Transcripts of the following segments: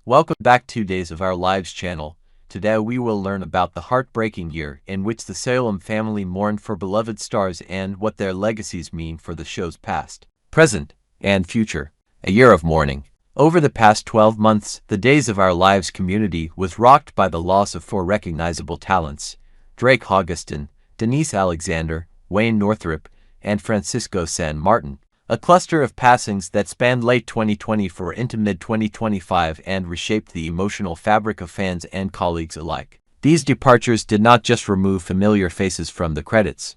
Welcome back to Days of Our Lives channel. Today we will learn about the heartbreaking year in which the Salem family mourned for beloved stars and what their legacies mean for the show's past, present, and future. A year of mourning. Over the past 12 months, the Days of Our Lives community was rocked by the loss of four recognizable talents: Drake Hoggeston, Denise Alexander, Wayne Northrup, and Francisco San Martin. A cluster of passings that spanned late 2024 into mid-2025 and reshaped the emotional fabric of fans and colleagues alike. These departures did not just remove familiar faces from the credits.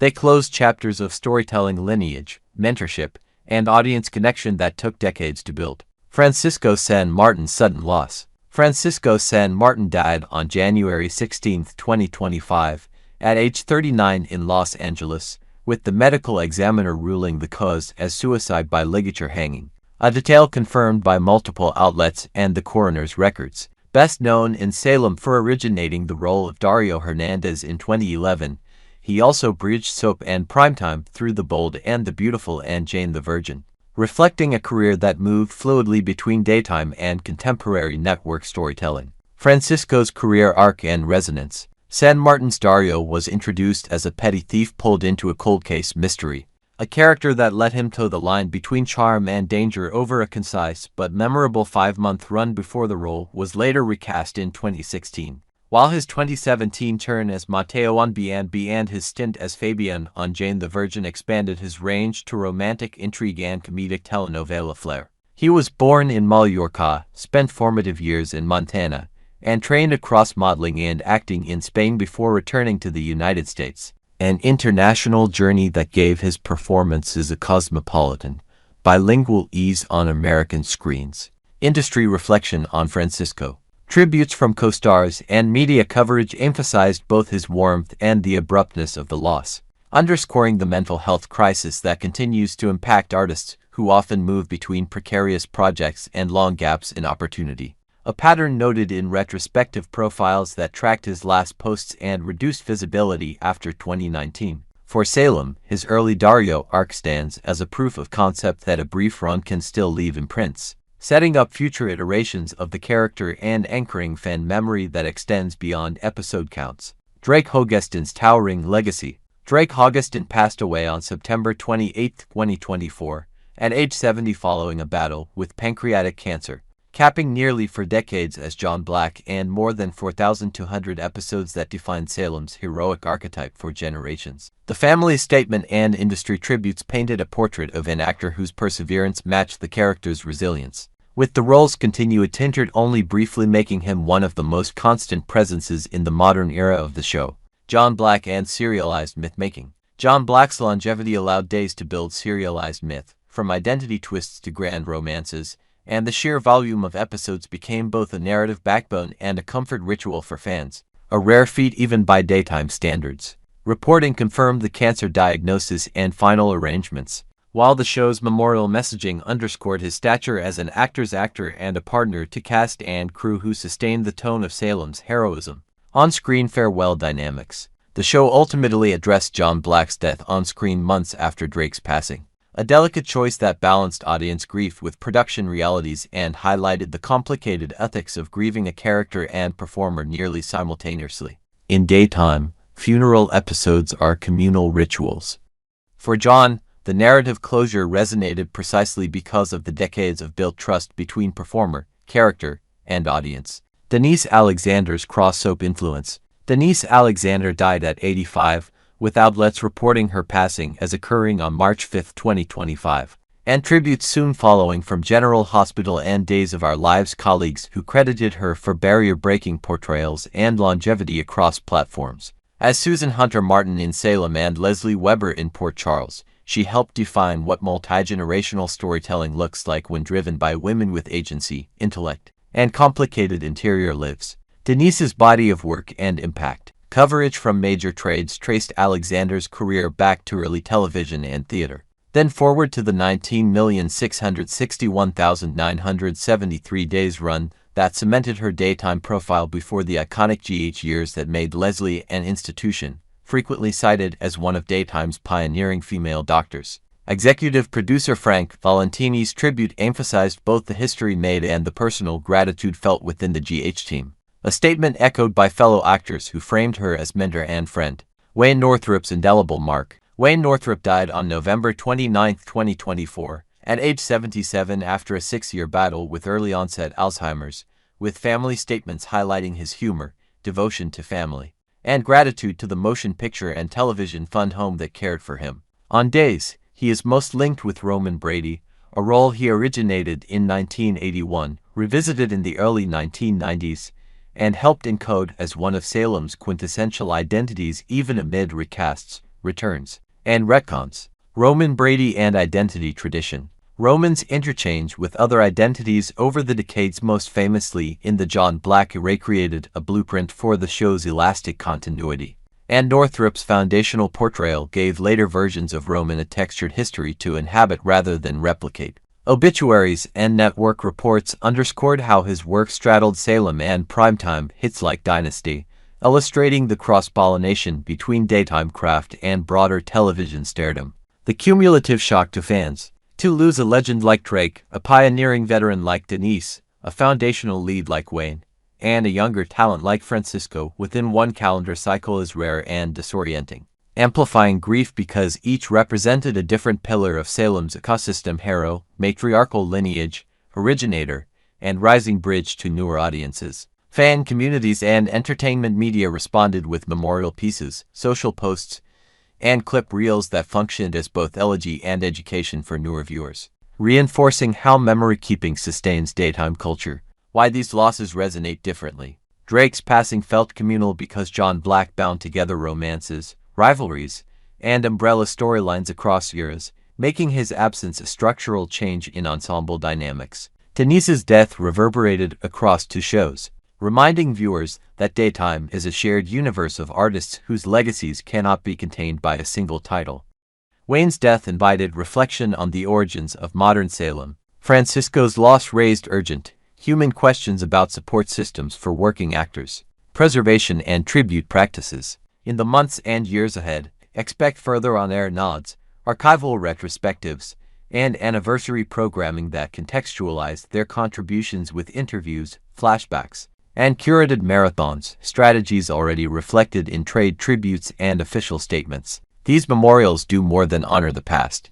They closed chapters of storytelling lineage, mentorship, and audience connection that took decades to build. Francisco San Martin's sudden loss. Francisco San Martin died on January 16, 2025, at age 39 in Los Angeles, with the medical examiner ruling the cause as suicide by ligature hanging, a detail confirmed by multiple outlets and the coroner's records. Best known in Salem for originating the role of Dario Hernandez in 2011, he also bridged soap and primetime through The Bold and the Beautiful and Jane the Virgin, reflecting a career that moved fluidly between daytime and contemporary network storytelling. Francisco's career arc and resonance. San Martin's Dario was introduced as a petty thief pulled into a cold case mystery, a character that let him toe the line between charm and danger over a concise but memorable 5-month run before the role was later recast in 2016. While his 2017 turn as Mateo on B&B and his stint as Fabian on Jane the Virgin expanded his range to romantic intrigue and comedic telenovela flair. He was born in Mallorca, spent formative years in Montana, and trained across modeling and acting in Spain before returning to the United States. An international journey that gave his performances a cosmopolitan, bilingual ease on American screens. Industry reflection on Francisco. Tributes from co-stars and media coverage emphasized both his warmth and the abruptness of the loss, underscoring the mental health crisis that continues to impact artists who often move between precarious projects and long gaps in opportunity. A pattern noted in retrospective profiles that tracked his last posts and reduced visibility after 2019. For Salem, his early Dario arc stands as a proof of concept that a brief run can still leave imprints, setting up future iterations of the character and anchoring fan memory that extends beyond episode counts. Drake Hoggeston's towering legacy. Drake Hoggeston passed away on September 28, 2024, at age 70 following a battle with pancreatic cancer, capping nearly 4 decades as John Black and more than 4,200 episodes that defined Salem's heroic archetype for generations. The family's statement and industry tributes painted a portrait of an actor whose perseverance matched the character's resilience, with the role's continuity tinted only briefly making him one of the most constant presences in the modern era of the show. John Black and serialized myth-making. John Black's longevity allowed Days to build serialized myth, from identity twists to grand romances, and the sheer volume of episodes became both a narrative backbone and a comfort ritual for fans, a rare feat even by daytime standards. Reporting confirmed the cancer diagnosis and final arrangements, while the show's memorial messaging underscored his stature as an actor's actor and a partner to cast and crew who sustained the tone of Salem's heroism. On-screen farewell dynamics. The show ultimately addressed John Black's death on-screen months after Drake's passing, a delicate choice that balanced audience grief with production realities and highlighted the complicated ethics of grieving a character and performer nearly simultaneously. In daytime, funeral episodes are communal rituals. For John, the narrative closure resonated precisely because of the decades of built trust between performer, character, and audience. Denise Alexander's cross-soap influence. Denise Alexander died at 85, with outlets reporting her passing as occurring on March 5, 2025, and tributes soon following from General Hospital and Days of Our Lives colleagues who credited her for barrier-breaking portrayals and longevity across platforms. As Susan Hunter Martin in Salem and Leslie Weber in Port Charles, she helped define what multi-generational storytelling looks like when driven by women with agency, intellect, and complicated interior lives. Denise's body of work and impact. Coverage from major trades traced Alexander's career back to early television and theater, then forward to the 19,661,973 days run that cemented her daytime profile before the iconic GH years that made Leslie an institution, frequently cited as one of daytime's pioneering female doctors. Executive producer Frank Valentini's tribute emphasized both the history made and the personal gratitude felt within the GH team. A statement echoed by fellow actors who framed her as mentor and friend. Wayne Northrup's indelible mark. Wayne Northrup died on November 29, 2024, at age 77 after a 6-year battle with early-onset Alzheimer's, with family statements highlighting his humor, devotion to family, and gratitude to the motion picture and television fund home that cared for him. On days, he is most linked with Roman Brady, a role he originated in 1981, revisited in the early 1990s, and helped encode as one of Salem's quintessential identities even amid recasts, returns, and retcons. Roman Brady and identity tradition. Roman's interchange with other identities over the decades, most famously in the John Black era, created a blueprint for the show's elastic continuity. And Northrup's foundational portrayal gave later versions of Roman a textured history to inhabit rather than replicate. Obituaries and network reports underscored how his work straddled Salem and primetime hits like Dynasty, illustrating the cross-pollination between daytime craft and broader television stardom. The cumulative shock to fans. To lose a legend like Drake, a pioneering veteran like Denise, a foundational lead like Wayne, and a younger talent like Francisco within one calendar cycle is rare and disorienting, amplifying grief because each represented a different pillar of Salem's ecosystem: hero, matriarchal lineage, originator, and rising bridge to newer audiences. Fan communities and entertainment media responded with memorial pieces, social posts, and clip reels that functioned as both elegy and education for newer viewers, reinforcing how memory-keeping sustains daytime culture. Why these losses resonate differently. Drake's passing felt communal because John Black bound together romances, rivalries, and umbrella storylines across eras, making his absence a structural change in ensemble dynamics. Denise's death reverberated across 2 shows, reminding viewers that daytime is a shared universe of artists whose legacies cannot be contained by a single title. Wayne's death invited reflection on the origins of modern Salem. Francisco's loss raised urgent, human questions about support systems for working actors, preservation and tribute practices. In the months and years ahead, expect further on-air nods, archival retrospectives, and anniversary programming that contextualize their contributions with interviews, flashbacks, and curated marathons, strategies already reflected in trade tributes and official statements. These memorials do more than honor the past.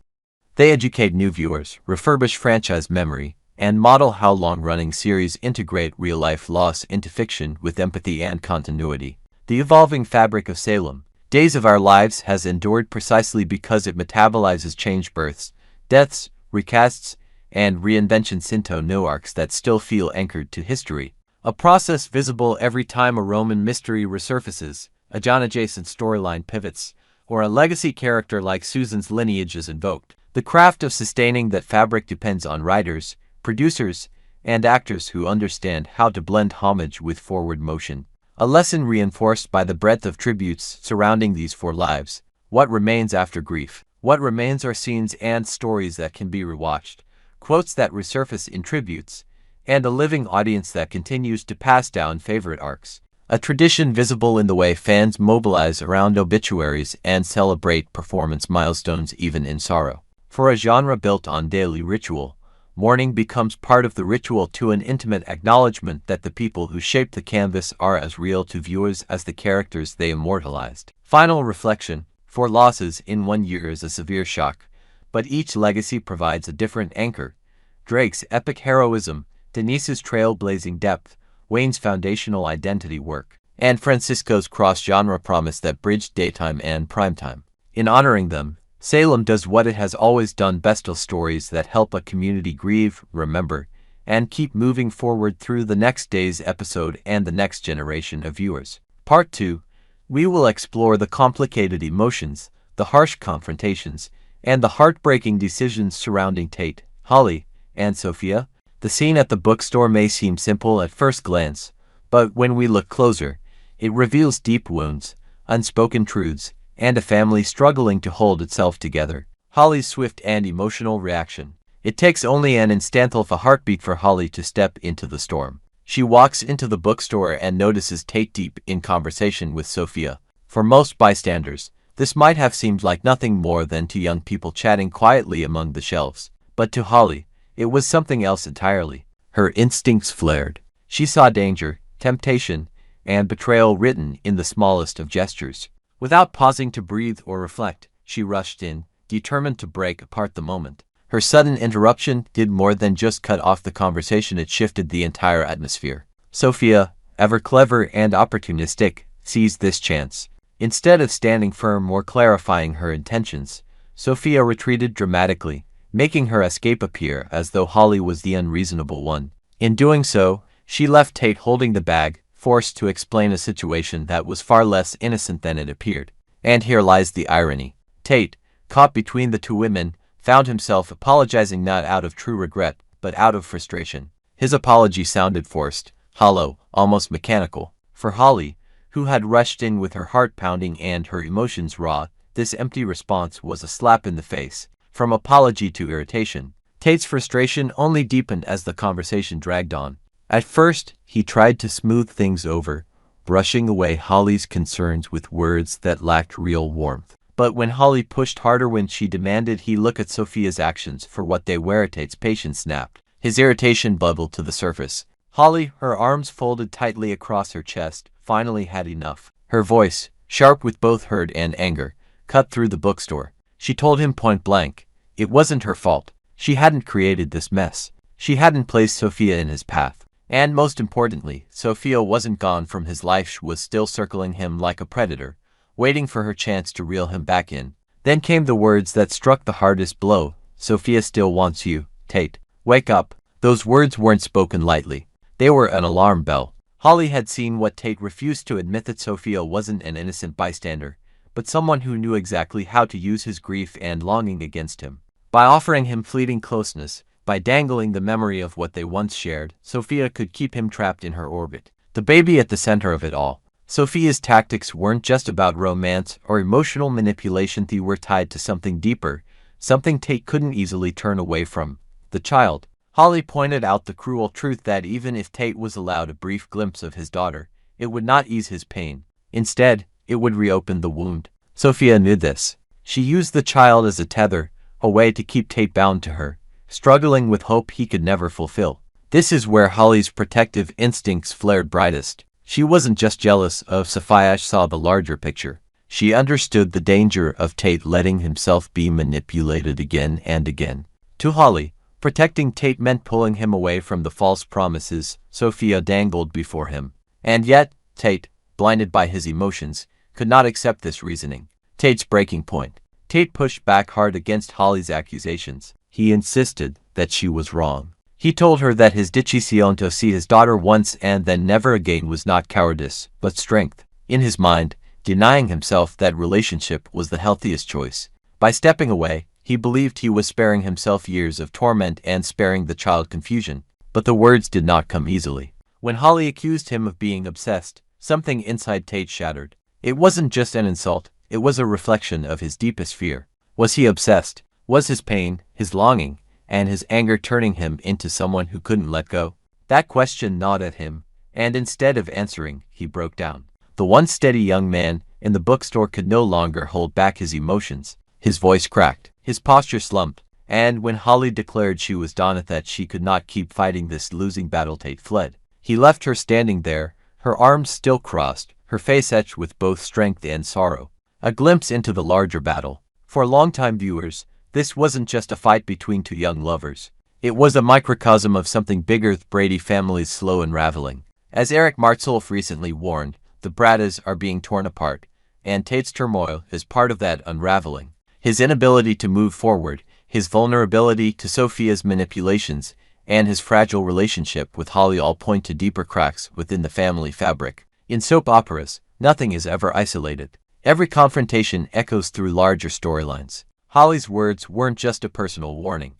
They educate new viewers, refurbish franchise memory, and model how long-running series integrate real-life loss into fiction with empathy and continuity. The evolving fabric of Salem, Days of Our Lives, has endured precisely because it metabolizes change, births, deaths, recasts, and reinventions into new arcs that still feel anchored to history. A process visible every time a Roman mystery resurfaces, a John-adjacent storyline pivots, or a legacy character like Susan's lineage is invoked. The craft of sustaining that fabric depends on writers, producers, and actors who understand how to blend homage with forward motion. A lesson reinforced by the breadth of tributes surrounding these 4 lives. What remains after grief? What remains are scenes and stories that can be rewatched, quotes that resurface in tributes, and a living audience that continues to pass down favorite arcs. A tradition visible in the way fans mobilize around obituaries and celebrate performance milestones even in sorrow. For a genre built on daily ritual, mourning becomes part of the ritual, to an intimate acknowledgement that the people who shaped the canvas are as real to viewers as the characters they immortalized. Final reflection. 4 losses in 1 year is a severe shock, but each legacy provides a different anchor. Drake's epic heroism, Denise's trailblazing depth, Wayne's foundational identity work, and Francisco's cross-genre promise that bridged daytime and primetime. In honoring them, Salem does what it has always done best: tell stories that help a community grieve, remember, and keep moving forward through the next day's episode and the next generation of viewers. Part 2. We will explore the complicated emotions, the harsh confrontations, and the heartbreaking decisions surrounding Tate, Holly, and Sophia. The scene at the bookstore may seem simple at first glance, but when we look closer, it reveals deep wounds, unspoken truths, and a family struggling to hold itself together. Holly's swift and emotional reaction. It takes only an instant of a heartbeat for Holly to step into the storm. She walks into the bookstore and notices Tate deep in conversation with Sophia. For most bystanders, This might have seemed like nothing more than two young people chatting quietly among the shelves, but to Holly, it was something else entirely. Her instincts flared. She saw danger, temptation, and betrayal written in the smallest of gestures. Without pausing to breathe or reflect, she rushed in, determined to break apart the moment. Her sudden interruption did more than just cut off the conversation, it shifted the entire atmosphere. Sophia, ever clever and opportunistic, seized this chance. Instead of standing firm or clarifying her intentions, Sophia retreated dramatically, making her escape appear as though Holly was the unreasonable one. In doing so, she left Tate holding the bag, forced to explain a situation that was far less innocent than it appeared. And here lies the irony. Tate, caught between the two women, found himself apologizing not out of true regret, but out of frustration. His apology sounded forced, hollow, almost mechanical. For Holly, who had rushed in with her heart pounding and her emotions raw, this empty response was a slap in the face. From apology to irritation, Tate's frustration only deepened as the conversation dragged on. At first, he tried to smooth things over, brushing away Holly's concerns with words that lacked real warmth. But when Holly pushed harder, when she demanded he look at Sophia's actions for what they were, Tate's patience snapped. His irritation bubbled to the surface. Holly, her arms folded tightly across her chest, finally had enough. Her voice, sharp with both hurt and anger, cut through the bookstore. She told him point blank, it wasn't her fault. She hadn't created this mess. She hadn't placed Sophia in his path. And most importantly, Sophia wasn't gone from his life. She was still circling him like a predator, waiting for her chance to reel him back in. Then came the words that struck the hardest blow. Sophia still wants you, Tate. Wake up. Those words weren't spoken lightly. They were an alarm bell. Holly had seen what Tate refused to admit, that Sophia wasn't an innocent bystander, but someone who knew exactly how to use his grief and longing against him. By offering him fleeting closeness, by dangling the memory of what they once shared, Sophia could keep him trapped in her orbit. The baby at the center of it all. Sophia's tactics weren't just about romance or emotional manipulation. They were tied to something deeper, something Tate couldn't easily turn away from. The child. Holly pointed out the cruel truth that even if Tate was allowed a brief glimpse of his daughter, it would not ease his pain. Instead, it would reopen the wound. Sophia knew this. She used the child as a tether, a way to keep Tate bound to her, struggling with hope he could never fulfill. This is where Holly's protective instincts flared brightest. She wasn't just jealous of Sophia, she saw the larger picture. She understood the danger of Tate letting himself be manipulated again and again. To Holly, protecting Tate meant pulling him away from the false promises Sophia dangled before him. And yet, Tate, blinded by his emotions, could not accept this reasoning. Tate's breaking point. Tate pushed back hard against Holly's accusations. He insisted that she was wrong. He told her that his decisión to see his daughter once and then never again was not cowardice, but strength. In his mind, denying himself that relationship was the healthiest choice. By stepping away, he believed he was sparing himself years of torment and sparing the child confusion. But the words did not come easily. When Holly accused him of being obsessed, something inside Tate shattered. It wasn't just an insult, it was a reflection of his deepest fear. Was he obsessed? Was his pain, his longing, and his anger turning him into someone who couldn't let go? That question gnawed at him, and instead of answering, he broke down. The once steady young man in the bookstore could no longer hold back his emotions. His voice cracked, his posture slumped, and when Holly declared she was done, that she could not keep fighting this losing battle, Tate fled. He left her standing there, her arms still crossed, her face etched with both strength and sorrow. A glimpse into the larger battle. For longtime viewers, this wasn't just a fight between two young lovers. It was a microcosm of something bigger, the Brady family's slow unraveling. As Eric Martsolf recently warned, the Bradas are being torn apart, and Tate's turmoil is part of that unraveling. His inability to move forward, his vulnerability to Sophia's manipulations, and his fragile relationship with Holly all point to deeper cracks within the family fabric. In soap operas, nothing is ever isolated. Every confrontation echoes through larger storylines. Holly's words weren't just a personal warning.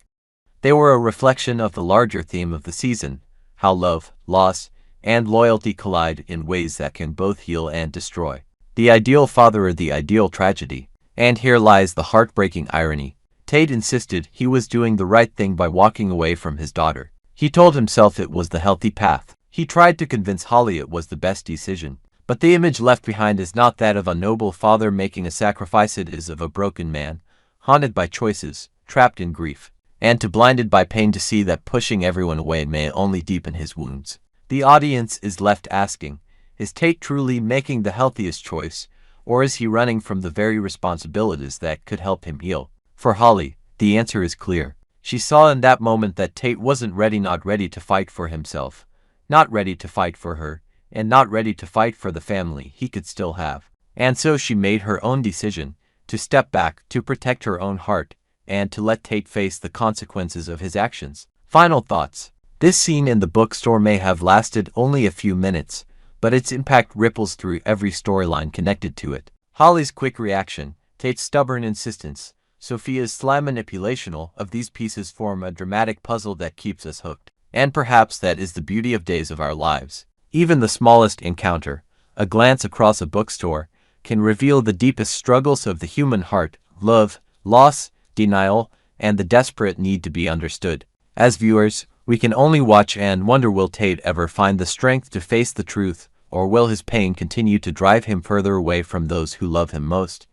They were a reflection of the larger theme of the season, how love, loss, and loyalty collide in ways that can both heal and destroy. The ideal father or the ideal tragedy. And here lies the heartbreaking irony. Tate insisted he was doing the right thing by walking away from his daughter. He told himself it was the healthy path. He tried to convince Holly it was the best decision. But the image left behind is not that of a noble father making a sacrifice, it is of a broken man, haunted by choices, trapped in grief, and too blinded by pain to see that pushing everyone away may only deepen his wounds. The audience is left asking, is Tate truly making the healthiest choice, or is he running from the very responsibilities that could help him heal? For Holly, the answer is clear. She saw in that moment that Tate wasn't ready, not ready to fight for himself, not ready to fight for her, and not ready to fight for the family he could still have. And so she made her own decision, to step back, to protect her own heart, and to let Tate face the consequences of his actions. Final thoughts. This scene in the bookstore may have lasted only a few minutes, but its impact ripples through every storyline connected to it. Holly's quick reaction, Tate's stubborn insistence, Sophia's sly manipulation of these pieces form a dramatic puzzle that keeps us hooked. And perhaps that is the beauty of Days of Our Lives. Even the smallest encounter, a glance across a bookstore, can reveal the deepest struggles of the human heart: love, loss, denial, and the desperate need to be understood. As viewers, we can only watch and wonder, will Tate ever find the strength to face the truth, or will his pain continue to drive him further away from those who love him most?